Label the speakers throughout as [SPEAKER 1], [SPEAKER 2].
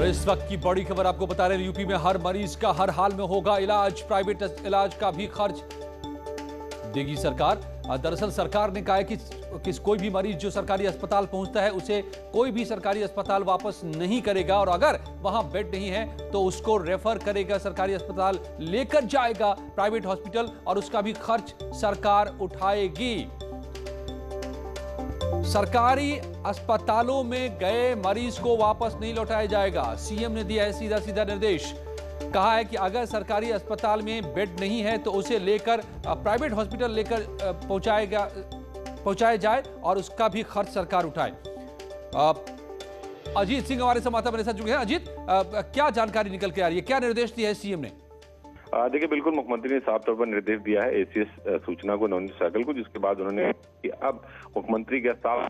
[SPEAKER 1] और इस वक्त की बड़ी खबर आपको बता रहे हैं, यूपी में हर मरीज का हर हाल में होगा इलाज, प्राइवेट इलाज का भी खर्च देगी सरकार। दरअसल सरकार ने कहा है कि कोई भी मरीज जो सरकारी अस्पताल पहुंचता है उसे कोई भी सरकारी अस्पताल वापस नहीं करेगा, और अगर वहां बेड नहीं है तो उसको रेफर करेगा, सरकारी अस्पताल लेकर जाएगा प्राइवेट हॉस्पिटल, और उसका भी खर्च सरकार उठाएगी। सरकारी अस्पतालों में गए मरीज को वापस नहीं लौटाया जाएगा। सीएम ने दिया है सीधा सीधा निर्देश। कहा है कि अगर सरकारी अस्पताल में बेड नहीं है तो उसे लेकर प्राइवेट हॉस्पिटल लेकर पहुंचाया जाए और उसका भी खर्च सरकार उठाए। अजीत सिंह हमारे संवाददाता मेरे साथ जुड़े हैं। अजीत, क्या जानकारी निकल के आ रही है, क्या निर्देश दिया है सीएम ने?
[SPEAKER 2] देखिए, बिल्कुल मुख्यमंत्री ने साफ तौर पर निर्देश दिया है एसीएस सूचना को नवनीत सहगल को, जिसके बाद उन्होंने कि अब मुख्यमंत्री के साथ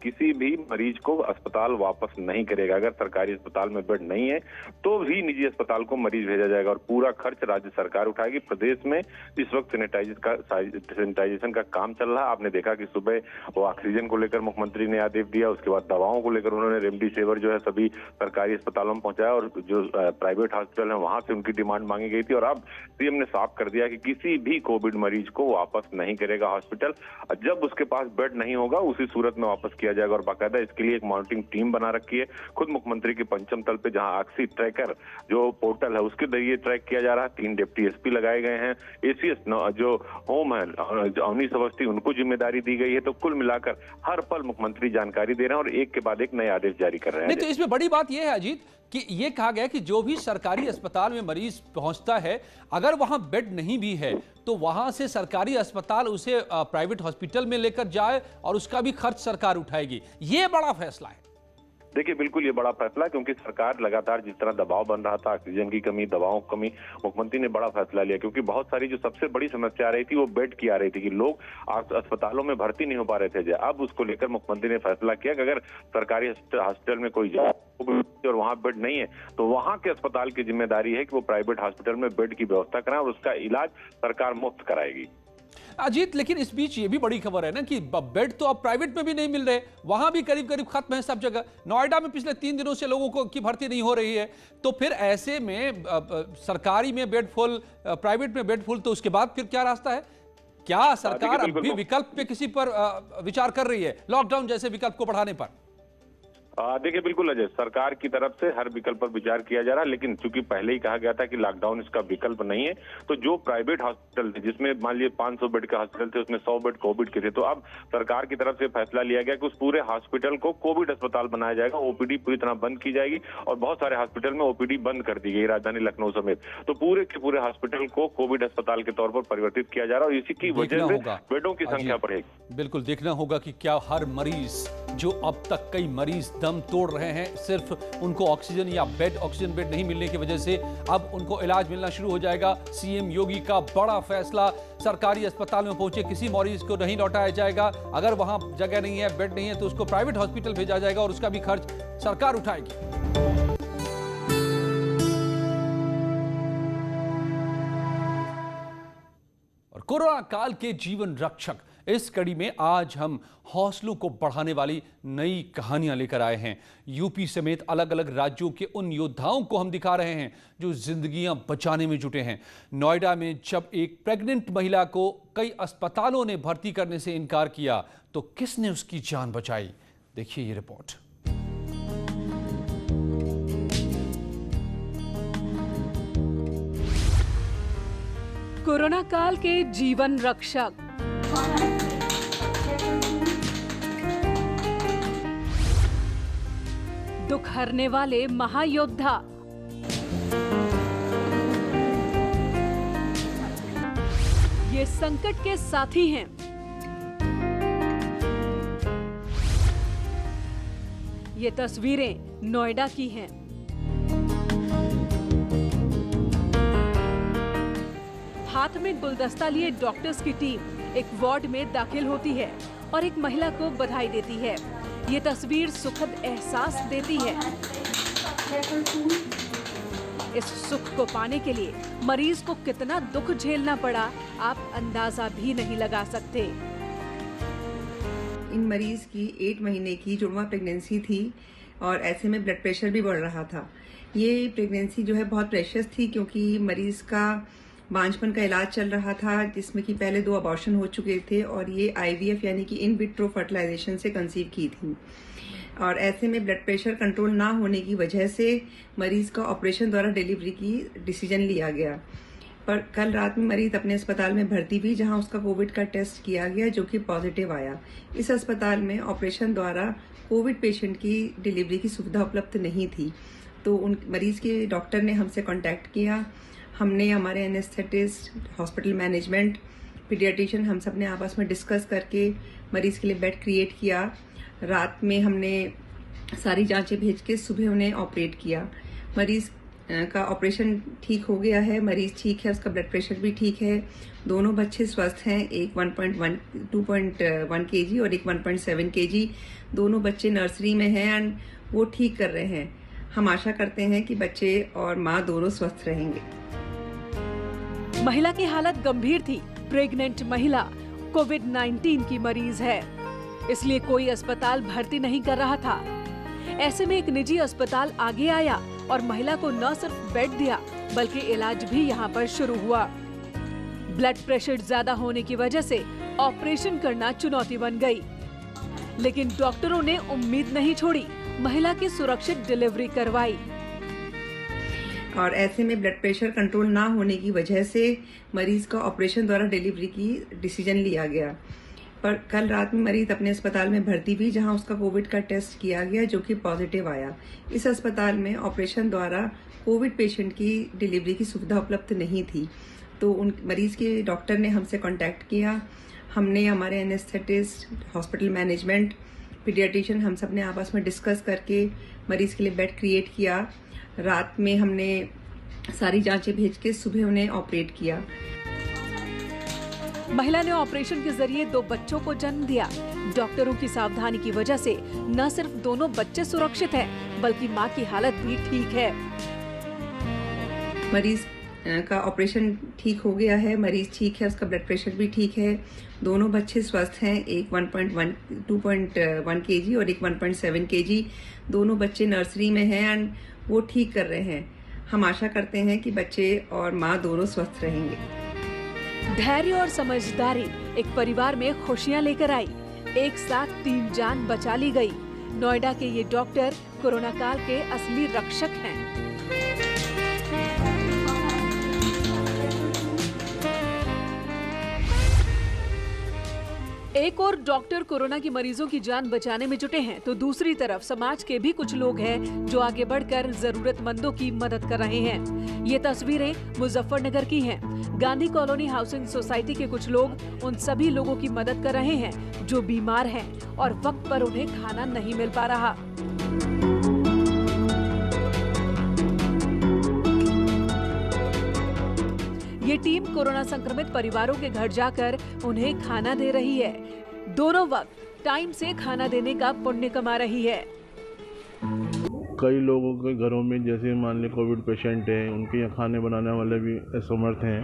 [SPEAKER 2] किसी भी मरीज को अस्पताल वापस नहीं करेगा। अगर सरकारी अस्पताल में बेड नहीं है तो भी निजी अस्पताल को मरीज भेजा जाएगा और पूरा खर्च राज्य सरकार उठाएगी। प्रदेश में इस वक्त सैनिटाइजेशन का काम चल रहा है। आपने देखा कि सुबह वो ऑक्सीजन को लेकर मुख्यमंत्री ने आदेश दिया, उसके बाद दवाओं को लेकर उन्होंने रेमडेसिविर जो है सभी सरकारी अस्पतालों में पहुंचाया, और जो प्राइवेट हॉस्पिटल है वहां से उनकी डिमांड मांगी गई थी। और अब सीएम ने साफ कर दिया कि किसी भी कोविड मरीज को वापस नहीं करेगा हॉस्पिटल। जब उसके पास बेड नहीं होगा उसी सूरत में वापस किया जाएगा, और बाकायदा इसके लिए एक मॉनिटरिंग टीम बना रखी है। खुद मुख्यमंत्री के पंचम तल पे जहां ऑक्सी ट्रैकर जो पोर्टल है उसके जरिए ट्रैक किया जा रहा है। 3 डिप्टी एसपी लगाए गए हैं। एसीएस जो होम है अवनीश अवस्थी उनको जिम्मेदारी दी गई है। तो कुल मिलाकर हर पल मुख्यमंत्री जानकारी दे रहे हैं और एक के बाद एक नए आदेश जारी कर रहे हैं।
[SPEAKER 1] नहीं, तो इसमें बड़ी बात यह है अजीत कि ये कहा गया कि जो भी सरकारी अस्पताल में मरीज पहुंचता है, अगर वहां बेड नहीं भी है तो वहां से सरकारी अस्पताल उसे प्राइवेट हॉस्पिटल में लेकर जाए और उसका भी खर्च सरकार उठाएगी। ये बड़ा फैसला है।
[SPEAKER 2] देखिए, बिल्कुल ये बड़ा फैसला, क्योंकि सरकार लगातार जिस तरह दबाव बन रहा था, ऑक्सीजन की कमी, दवाओं की कमी, मुख्यमंत्री ने बड़ा फैसला लिया। क्योंकि बहुत सारी जो सबसे बड़ी समस्या आ रही थी वो बेड की आ रही थी कि लोग अस्पतालों में भर्ती नहीं हो पा रहे थे। अब उसको लेकर मुख्यमंत्री ने फैसला किया कि अगर सरकारी हॉस्पिटल में कोई और वहां बेड नहीं है तो वहां के अस्पताल की जिम्मेदारी है कि वो प्राइवेट हॉस्पिटल में बेड की व्यवस्था कराएं और उसका इलाज सरकार मुफ्त कराएगी।
[SPEAKER 1] अजीत, लेकिन इस बीच ये भी बड़ी खबर है ना कि बेड तो अब प्राइवेट में भी नहीं मिल रहे, वहां भी करीब करीब खत्म है सब जगह। नोएडा में पिछले 3 दिनों से लोगों को की भर्ती नहीं हो रही है, तो फिर ऐसे में सरकारी में बेड फुल, प्राइवेट में बेड फुल, तो उसके बाद फिर क्या रास्ता है? क्या सरकार अब भी विकल्प पे किसी पर विचार कर रही है, लॉकडाउन जैसे विकल्प को बढ़ाने पर?
[SPEAKER 2] देखिए, बिल्कुल अजय, सरकार की तरफ से हर विकल्प पर विचार किया जा रहा है, लेकिन चूंकि पहले ही कहा गया था कि लॉकडाउन इसका विकल्प नहीं है, तो जो प्राइवेट हॉस्पिटल थे जिसमें मान लीजिए 500 बेड के हॉस्पिटल थे उसमें 100 बेड कोविड के थे, तो अब सरकार की तरफ से फैसला लिया गया कि उस पूरे हॉस्पिटल को कोविड अस्पताल बनाया जाएगा। ओपीडी पूरी तरह बंद की जाएगी और बहुत सारे हॉस्पिटल में ओपीडी बंद कर दी गई, राजधानी लखनऊ समेत। तो पूरे के पूरे हॉस्पिटल को कोविड अस्पताल के तौर पर परिवर्तित किया जा रहा है और इसी की वजह से बेडों की संख्या बढ़ेगी।
[SPEAKER 1] बिल्कुल देखना होगा कि क्या हर मरीज, जो अब तक कई मरीज दम तोड़ रहे हैं, सिर्फ उनको ऑक्सीजन या ऑक्सीजन बेड नहीं मिलने की वजह से अब उनको इलाज मिलना शुरू हो जाएगा। सीएम योगी का बड़ा फैसला, सरकारी अस्पताल में पहुंचे किसी मरीज को नहीं लौटाया जाएगा। अगर वहां जगह नहीं है, बेड नहीं है, तो उसको प्राइवेट हॉस्पिटल भेजा जाएगा और उसका भी खर्च सरकार उठाएगी। और कोरोना काल के जीवन रक्षक, इस कड़ी में आज हम हौसलों को बढ़ाने वाली नई कहानियां लेकर आए हैं। यूपी समेत अलग अलग राज्यों के उन योद्धाओं को हम दिखा रहे हैं जो जिंदगियां बचाने में जुटे हैं। नोएडा में जब एक प्रेग्नेंट महिला को कई अस्पतालों ने भर्ती करने से इनकार किया तो किसने उसकी जान बचाई? देखिए ये रिपोर्ट।
[SPEAKER 3] कोरोना काल के जीवन रक्षक, दुख हरने वाले महायोद्धा, ये संकट के साथी हैं। ये तस्वीरें नोएडा की हैं। हाथ में गुलदस्ता लिए डॉक्टर्स की टीम एक वार्ड में दाखिल होती है और एक महिला को बधाई देती है। ये तस्वीर सुखद एहसास देती है। इस सुख को पाने के लिए मरीज को कितना दुख झेलना पड़ा, आप अंदाजा भी नहीं लगा सकते।
[SPEAKER 4] इन मरीज की 8 महीने की जुड़वा प्रेगनेंसी थी। और ऐसे में ब्लड प्रेशर भी बढ़ रहा था। ये प्रेगनेंसी जो है बहुत प्रेशियस थी, क्योंकि मरीज का बांझपन का इलाज चल रहा था, जिसमें कि पहले 2 अबॉर्शन हो चुके थे और ये IVF यानी कि इन विट्रो फर्टिलाइजेशन से कंसीव की थी। और ऐसे में ब्लड प्रेशर कंट्रोल ना होने की वजह से मरीज का ऑपरेशन द्वारा डिलीवरी की डिसीजन लिया गया। पर कल रात में मरीज अपने अस्पताल में भर्ती हुई, जहां उसका कोविड का टेस्ट किया गया जो कि पॉजिटिव आया। इस अस्पताल में ऑपरेशन द्वारा कोविड पेशेंट की डिलीवरी की सुविधा उपलब्ध नहीं थी, तो उन मरीज के डॉक्टर ने हमसे कांटेक्ट किया। हमने हमारे एनेस्थेटिस्ट, हॉस्पिटल मैनेजमेंट, पीडियाट्रिशियन, हम सब ने आपस में डिस्कस करके मरीज के लिए बेड क्रिएट किया। रात में हमने सारी जांचें भेज के सुबह उन्हें ऑपरेट किया। मरीज का ऑपरेशन ठीक हो गया है, मरीज ठीक है, उसका ब्लड प्रेशर भी ठीक है। दोनों बच्चे स्वस्थ हैं, एक 2.1 kg और एक 1.7 kg। दोनों बच्चे नर्सरी में हैं एंड वो ठीक कर रहे हैं। हम आशा करते हैं कि बच्चे और माँ दोनों स्वस्थ रहेंगे।
[SPEAKER 3] महिला की हालत गंभीर थी। प्रेग्नेंट महिला कोविड-19 की मरीज है, इसलिए कोई अस्पताल भर्ती नहीं कर रहा था। ऐसे में एक निजी अस्पताल आगे आया और महिला को न सिर्फ बेड दिया बल्कि इलाज भी यहाँ पर शुरू हुआ। ब्लड प्रेशर ज्यादा होने की वजह से ऑपरेशन करना चुनौती बन गई, लेकिन डॉक्टरों ने उम्मीद नहीं छोड़ी, महिला की सुरक्षित डिलीवरी करवाई।
[SPEAKER 4] और ऐसे में ब्लड प्रेशर कंट्रोल ना होने की वजह से मरीज का ऑपरेशन द्वारा डिलीवरी की डिसीजन लिया गया। पर कल रात में मरीज अपने अस्पताल में भर्ती हुई, जहां उसका कोविड का टेस्ट किया गया जो कि पॉजिटिव आया। इस अस्पताल में ऑपरेशन द्वारा कोविड पेशेंट की डिलीवरी की सुविधा उपलब्ध नहीं थी, तो उन मरीज के डॉक्टर ने हमसे कांटेक्ट किया। हमने हमारे एनेस्थेटिस्ट, हॉस्पिटल मैनेजमेंट, पीडियाट्रिशियन, हम सब ने आपस में डिस्कस करके मरीज के लिए बेड क्रिएट किया। रात में हमने सारी जांचें भेज के सुबह उन्हें ऑपरेट किया।
[SPEAKER 3] महिला ने ऑपरेशन के जरिए 2 बच्चों को जन्म दिया। डॉक्टरों की सावधानी की वजह से न सिर्फ दोनों बच्चे सुरक्षित हैं, बल्कि मां की हालत भी ठीक है।
[SPEAKER 4] मरीज का ऑपरेशन ठीक हो गया है, मरीज ठीक है, उसका ब्लड प्रेशर भी ठीक है। दोनों बच्चे स्वस्थ हैं, एक 2.1 kg और एक 1.7 kg। दोनों बच्चे नर्सरी में हैं एंड वो ठीक कर रहे हैं। हम आशा करते हैं कि बच्चे और माँ दोनों स्वस्थ रहेंगे।
[SPEAKER 3] धैर्य और समझदारी एक परिवार में खुशियां लेकर आई। एक साथ 3 जान बचा ली गई। नोएडा के ये डॉक्टर कोरोना काल के असली रक्षक हैं। एक और डॉक्टर कोरोना की मरीजों की जान बचाने में जुटे हैं, तो दूसरी तरफ समाज के भी कुछ लोग हैं जो आगे बढ़कर जरूरतमंदों की मदद कर रहे हैं। ये तस्वीरें मुजफ्फरनगर की हैं। गांधी कॉलोनी हाउसिंग सोसाइटी के कुछ लोग उन सभी लोगों की मदद कर रहे हैं जो बीमार हैं और वक्त पर उन्हें खाना नहीं मिल पा रहा। ये टीम कोरोना संक्रमित परिवारों के घर जाकर उन्हें खाना दे रही है। दोनों वक्त टाइम से खाना देने का पुण्य कमा रही है।
[SPEAKER 5] कई लोगों के घरों में जैसे मान लीजिए कोविड पेशेंट हैं, उनके यहाँ खाने बनाने वाले भी असमर्थ हैं,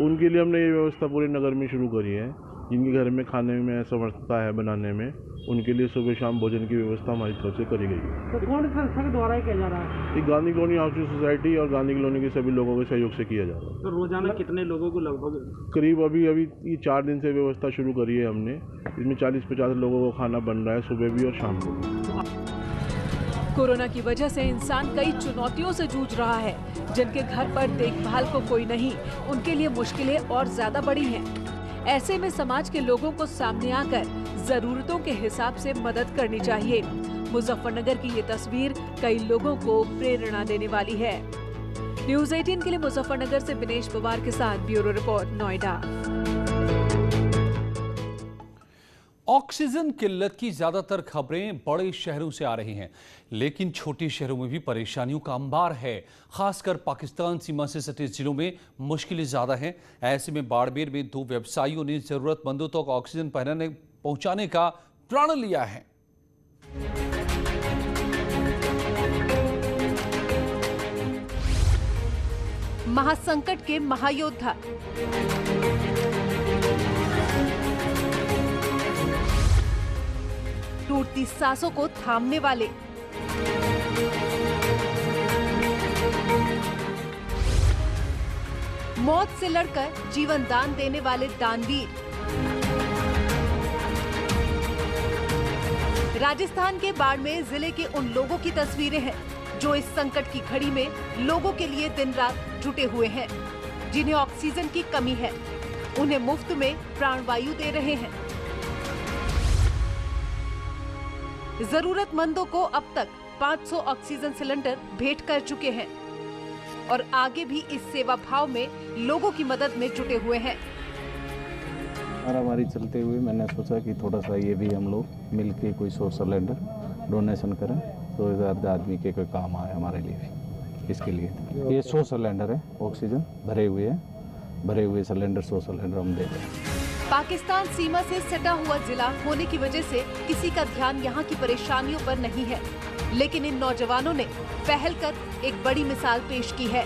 [SPEAKER 5] उनके लिए हमने ये व्यवस्था पूरे नगर में शुरू करी है। जिनके घर में खाने में असमर्थता है बनाने में, उनके लिए सुबह शाम भोजन की व्यवस्था हमारी तरफ से करी गई है।
[SPEAKER 6] तो कौन संस्था के द्वारा किया जा रहा है?
[SPEAKER 5] ये गांधी कॉलोनी हाउसिंग सोसाइटी और गांधी कॉलोनी के सभी लोगों के सहयोग से किया जा रहा है।
[SPEAKER 6] तो रोजाना कितने लोगों को लगभग?
[SPEAKER 5] करीब अभी ये 4 दिन से व्यवस्था शुरू करी है हमने। इसमें 40-50 लोगों को खाना बन रहा है, सुबह भी और शाम को भी।
[SPEAKER 3] कोरोना की वजह से इंसान कई चुनौतियों से जूझ रहा है। जिनके घर पर देखभाल को कोई नहीं, उनके लिए मुश्किलें और ज्यादा बड़ी हैं। ऐसे में समाज के लोगों को सामने आकर जरूरतों के हिसाब से मदद करनी चाहिए। मुजफ्फरनगर की ये तस्वीर कई लोगों को प्रेरणा देने वाली है। न्यूज़ 18 के लिए मुजफ्फरनगर से विनेश पवार के साथ ब्यूरो रिपोर्ट, नोएडा।
[SPEAKER 1] ऑक्सीजन किल्लत की ज्यादातर खबरें बड़े शहरों से आ रही हैं, लेकिन छोटे शहरों में भी परेशानियों का अंबार है। खासकर पाकिस्तान सीमा से सटे जिलों में मुश्किलें ज्यादा हैं। ऐसे में बाड़मेर में 2 व्यवसायियों ने जरूरतमंदों तक ऑक्सीजन पहुंचाने का प्रण लिया है।
[SPEAKER 3] महासंकट के महायोद्धा टूटती सांसों को थामने वाले, मौत से लड़कर जीवन दान देने वाले दानवीर। राजस्थान के बाड़मेर जिले के उन लोगों की तस्वीरें हैं जो इस संकट की घड़ी में लोगों के लिए दिन रात जुटे हुए हैं, जिन्हें ऑक्सीजन की कमी है, उन्हें मुफ्त में प्राणवायु दे रहे हैं। जरूरतमंदों को अब तक 500 ऑक्सीजन सिलेंडर भेंट कर चुके हैं और आगे भी इस सेवा भाव में लोगों की मदद में जुटे हुए हैं।
[SPEAKER 7] मारामारी चलते हुए मैंने सोचा कि थोड़ा सा ये भी हम लोग मिलके कोई 100 सिलेंडर डोनेशन करें तो 1000 आदमी के कोई काम आए हमारे लिए भी। इसके लिए ये 100 सिलेंडर है, ऑक्सीजन भरे हुए सिलेंडर 100 सिलेंडर हम दे रहे हैं।
[SPEAKER 3] पाकिस्तान सीमा से सटा हुआ जिला होने की वजह से किसी का ध्यान यहाँ की परेशानियों पर नहीं है, लेकिन इन नौजवानों ने पहल कर एक बड़ी मिसाल पेश की है।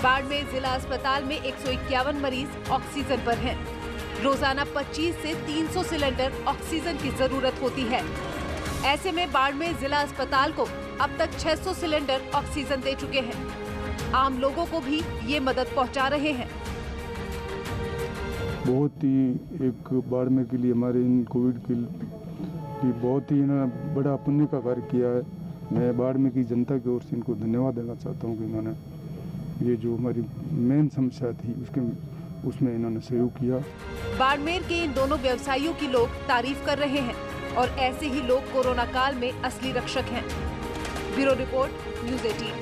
[SPEAKER 3] बाड़मेर जिला अस्पताल में 151 मरीज ऑक्सीजन पर हैं। रोजाना 25 से 300 सिलेंडर ऑक्सीजन की जरूरत होती है। ऐसे में बाड़मेर जिला अस्पताल को अब तक 600 सिलेंडर ऑक्सीजन दे चुके हैं। आम लोगों को भी ये मदद पहुंचा रहे हैं।
[SPEAKER 8] बहुत ही एक बाड़मेर के लिए हमारे इन कोविड की बहुत ही इन्होंने बड़ा पुण्य का कार्य किया है। मैं बाड़मेर की जनता की ओर से इनको धन्यवाद देना चाहता हूँ कि इन्होंने ये जो हमारी मेन समस्या थी उसमें इन्होंने सहयोग किया।
[SPEAKER 3] बाड़मेर के इन दोनों व्यवसायियों की लोग तारीफ कर रहे हैं और ऐसे ही लोग कोरोना काल में असली रक्षक हैं। Bureau report, news 18।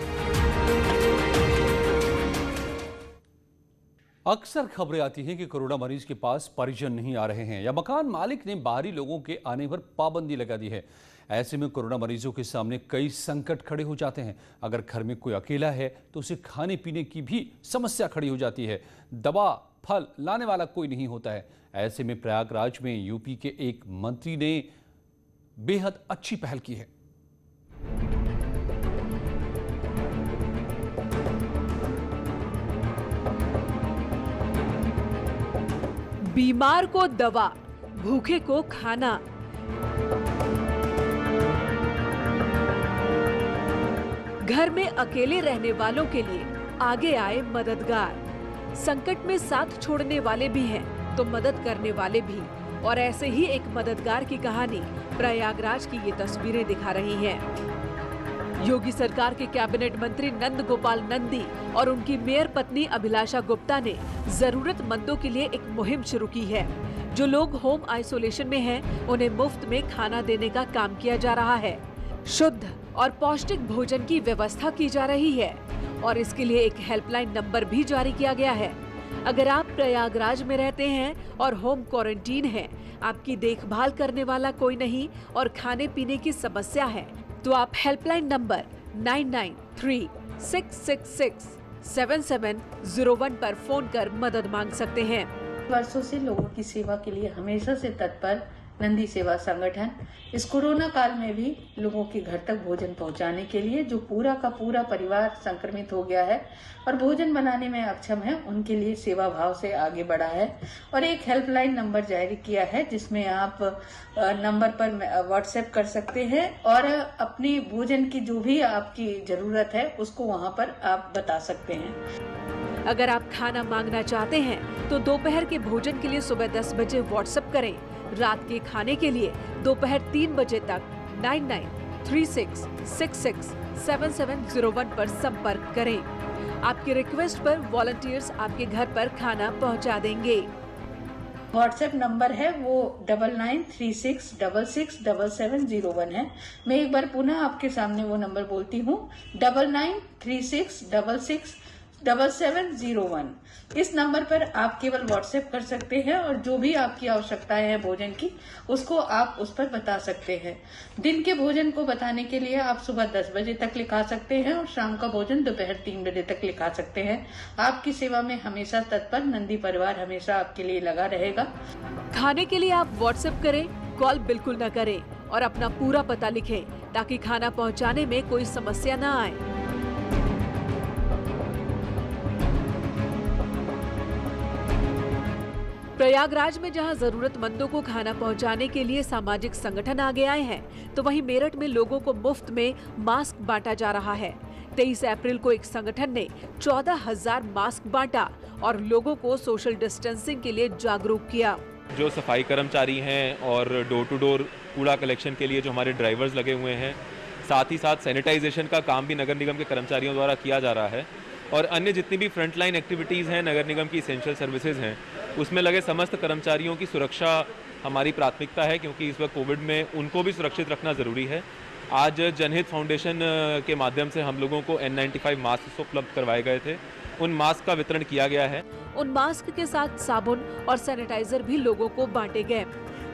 [SPEAKER 1] अक्सर खबरें आती हैं कि कोरोना मरीज के पास परिजन नहीं आ रहे हैं या मकान मालिक ने बाहरी लोगों के आने पर पाबंदी लगा दी है। ऐसे में कोरोना मरीजों के सामने कई संकट खड़े हो जाते हैं। अगर घर में कोई अकेला है तो उसे खाने पीने की भी समस्या खड़ी हो जाती है। दवा फल लाने वाला कोई नहीं होता है। ऐसे में प्रयागराज में यूपी के एक मंत्री ने बेहद अच्छी पहल की है।
[SPEAKER 3] बीमार को दवा, भूखे को खाना। घर में अकेले रहने वालों के लिए आगे आए मददगार। संकट में साथ छोड़ने वाले भी हैं तो मदद करने वाले भी। और ऐसे ही एक मददगार की कहानी प्रयागराज की ये तस्वीरें दिखा रही हैं। योगी सरकार के कैबिनेट मंत्री नंद गोपाल नंदी और उनकी मेयर पत्नी अभिलाषा गुप्ता ने जरूरतमंदों के लिए एक मुहिम शुरू की है। जो लोग होम आइसोलेशन में हैं, उन्हें मुफ्त में खाना देने का काम किया जा रहा है। शुद्ध और पौष्टिक भोजन की व्यवस्था की जा रही है और इसके लिए एक हेल्पलाइन नंबर भी जारी किया गया है। अगर आप प्रयागराज में रहते हैं और होम क्वारंटीन हैं, आपकी देखभाल करने वाला कोई नहीं और खाने पीने की समस्या है, तो आप हेल्पलाइन नंबर 9936667701 पर फोन कर मदद मांग सकते हैं।
[SPEAKER 9] वर्षों से लोगों की सेवा के लिए हमेशा से तत्पर नंदी सेवा संगठन इस कोरोना काल में भी लोगों के घर तक भोजन पहुंचाने के लिए, जो पूरा का पूरा परिवार संक्रमित हो गया है और भोजन बनाने में अक्षम है, उनके लिए सेवा भाव से आगे बढ़ा है और एक हेल्पलाइन नंबर जारी किया है जिसमें आप नंबर पर व्हाट्सएप कर सकते हैं और अपनी भोजन की जो भी आपकी जरूरत है उसको वहां पर आप बता सकते हैं।
[SPEAKER 3] अगर आप खाना मांगना चाहते हैं तो दोपहर के भोजन के लिए सुबह 10 बजे व्हाट्सएप करें। रात के खाने के लिए दोपहर 3 बजे तक 9936667701 पर संपर्क करें। आपकी रिक्वेस्ट पर वॉलंटियर्स आपके घर पर खाना पहुंचा देंगे।
[SPEAKER 9] व्हाट्सएप नंबर है वो 9936667701 है। मैं एक बार पुनः आपके सामने वो नंबर बोलती हूँ, 9936667701। इस नंबर पर आप केवल व्हाट्सएप कर सकते हैं और जो भी आपकी आवश्यकताएं हैं भोजन की, उसको आप उस पर बता सकते हैं। दिन के भोजन को बताने के लिए आप सुबह 10 बजे तक लिखा सकते हैं और शाम का भोजन दोपहर 3 बजे तक लिखा सकते हैं। आपकी सेवा में हमेशा तत्पर नंदी परिवार हमेशा आपके लिए लगा रहेगा।
[SPEAKER 3] खाने के लिए आप व्हाट्सएप करें, कॉल बिल्कुल न करें और अपना पूरा पता लिखें ताकि खाना पहुंचाने में कोई समस्या न आए। प्रयागराज में जहां जरूरतमंदों को खाना पहुंचाने के लिए सामाजिक संगठन आगे आए हैं, तो वहीं मेरठ में लोगों को मुफ्त में मास्क बांटा जा रहा है। 23 अप्रैल को एक संगठन ने 14,000 मास्क बांटा और लोगों को सोशल डिस्टेंसिंग के लिए जागरूक किया।
[SPEAKER 10] जो सफाई कर्मचारी हैं और डोर टू डोर कूड़ा कलेक्शन के लिए जो हमारे ड्राइवर्स लगे हुए हैं, साथ ही साथ सैनिटाइजेशन का काम भी नगर निगम के कर्मचारियों द्वारा किया जा रहा है और अन्य जितनी भी फ्रंटलाइन एक्टिविटीज़ हैं नगर निगम की इसेंशियल सर्विसेज हैं, उसमें लगे समस्त कर्मचारियों की सुरक्षा हमारी प्राथमिकता है, क्योंकि इस वक्त कोविड में उनको भी सुरक्षित रखना ज़रूरी है। आज जनहित फाउंडेशन के माध्यम से हम लोगों को N95 मास्क उपलब्ध करवाए गए थे, उन मास्क का वितरण किया गया है।
[SPEAKER 3] उन मास्क के साथ साबुन और सैनिटाइजर भी लोगों को बांटे गए।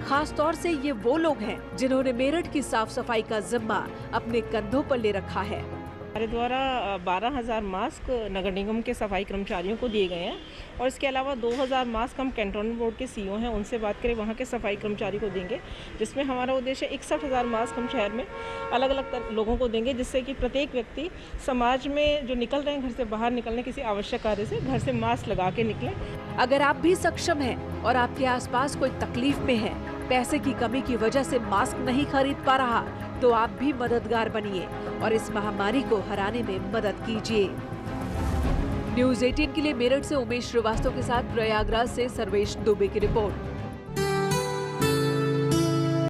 [SPEAKER 3] खास तौर से ये वो लोग हैं जिन्होंने मेरठ की साफ सफाई का जिम्मा अपने कंधों पर ले रखा है।
[SPEAKER 11] हमारे द्वारा 12,000 मास्क नगर निगम के सफाई कर्मचारियों को दिए गए हैं और इसके अलावा 2,000 मास्क हम कैंटोनमेंट बोर्ड के सीईओ हैं, उनसे बात करें, वहाँ के सफाई कर्मचारी को देंगे, जिसमें हमारा उद्देश्य 61,000 मास्क हम शहर में अलग अलग लोगों को देंगे, जिससे कि प्रत्येक व्यक्ति समाज में जो निकल रहे हैं घर से बाहर निकलने किसी आवश्यक कार्य से, घर से मास्क लगा के निकलें।
[SPEAKER 3] अगर आप भी सक्षम हैं और आपके आसपास कोई तकलीफ में है, पैसे की कमी की वजह से मास्क नहीं खरीद पा रहा, तो आप भी मददगार बनिए और इस महामारी को हराने में मदद कीजिए। न्यूज़ 18 के लिए मेरठ से उमेश श्रीवास्तव के साथ प्रयागराज से सर्वेश दुबे की रिपोर्ट।